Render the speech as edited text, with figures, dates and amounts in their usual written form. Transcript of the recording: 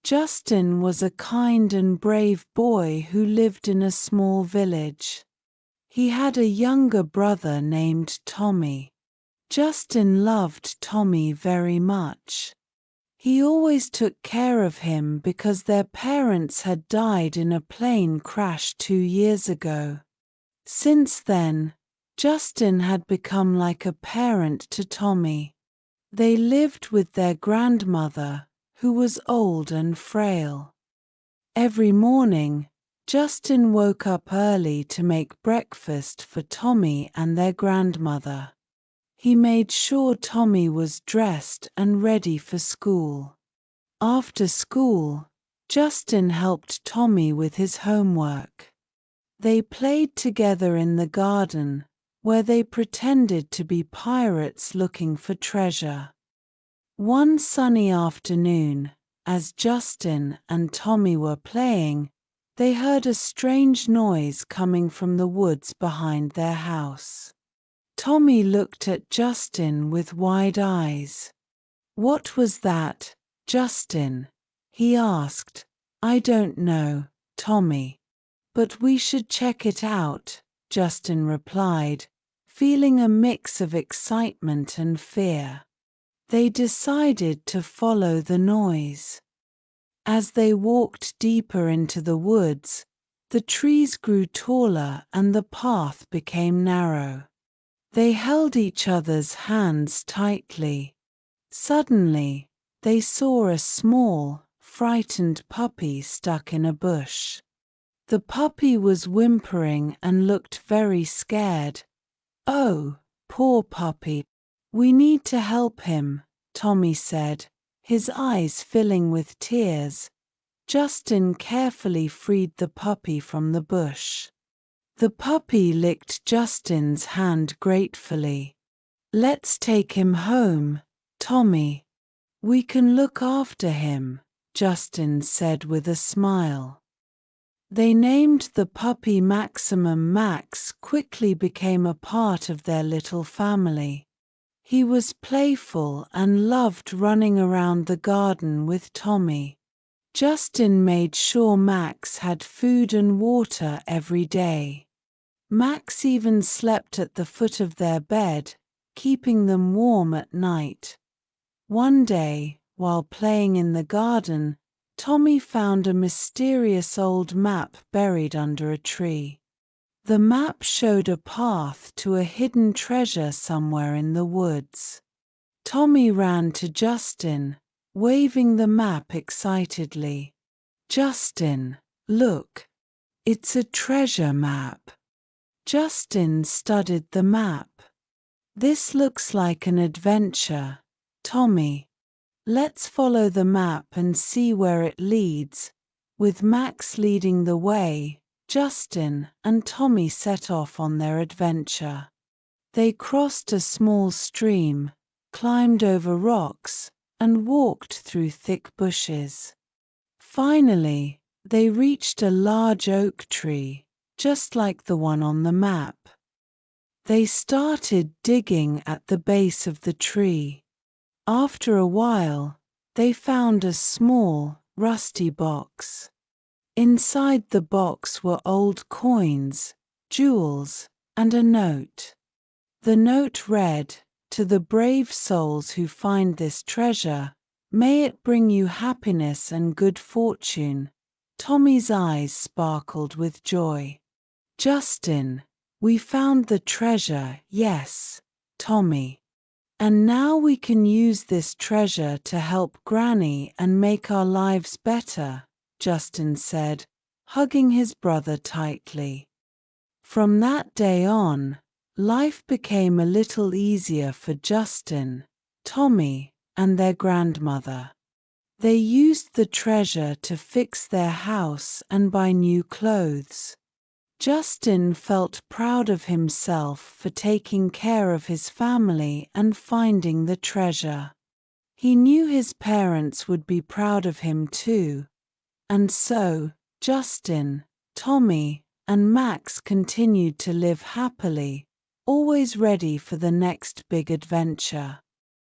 Justin was a kind and brave boy who lived in a small village. He had a younger brother named Tommy. Justin loved Tommy very much. He always took care of him because their parents had died in a plane crash 2 years ago. Since then, Justin had become like a parent to Tommy. They lived with their grandmother, who was old and frail. Every morning, Justin woke up early to make breakfast for Tommy and their grandmother. He made sure Tommy was dressed and ready for school. After school, Justin helped Tommy with his homework. They played together in the garden, where they pretended to be pirates looking for treasure. One sunny afternoon, as Justin and Tommy were playing, they heard a strange noise coming from the woods behind their house. Tommy looked at Justin with wide eyes. "What was that, Justin?" he asked. "I don't know, Tommy. But we should check it out," Justin replied, feeling a mix of excitement and fear. They decided to follow the noise. As they walked deeper into the woods, the trees grew taller and the path became narrow. They held each other's hands tightly. Suddenly, they saw a small, frightened puppy stuck in a bush. The puppy was whimpering and looked very scared. "Oh, poor puppy. We need to help him," Tommy said, his eyes filling with tears. Justin carefully freed the puppy from the bush. The puppy licked Justin's hand gratefully. "Let's take him home, Tommy. We can look after him," Justin said with a smile. They named the puppy Maximum. Max quickly became a part of their little family. He was playful and loved running around the garden with Tommy. Justin made sure Max had food and water every day. Max even slept at the foot of their bed, keeping them warm at night. One day, while playing in the garden, Tommy found a mysterious old map buried under a tree. The map showed a path to a hidden treasure somewhere in the woods. Tommy ran to Justin, waving the map excitedly. "Justin, look! It's a treasure map." Justin studied the map. "This looks like an adventure, Tommy. Let's follow the map and see where it leads." With Max leading the way, Justin and Tommy set off on their adventure. They crossed a small stream, climbed over rocks, and walked through thick bushes. Finally, they reached a large oak tree, just like the one on the map. They started digging at the base of the tree. After a while, they found a small, rusty box. Inside the box were old coins, jewels, and a note. The note read, "To the brave souls who find this treasure, may it bring you happiness and good fortune." Tommy's eyes sparkled with joy. "Justin, we found the treasure, yes, Tommy. And now we can use this treasure to help Granny and make our lives better," Justin said, hugging his brother tightly. From that day on, life became a little easier for Justin, Tommy, and their grandmother. They used the treasure to fix their house and buy new clothes. Justin felt proud of himself for taking care of his family and finding the treasure. He knew his parents would be proud of him too, and so, Justin, Tommy, and Max continued to live happily, always ready for the next big adventure.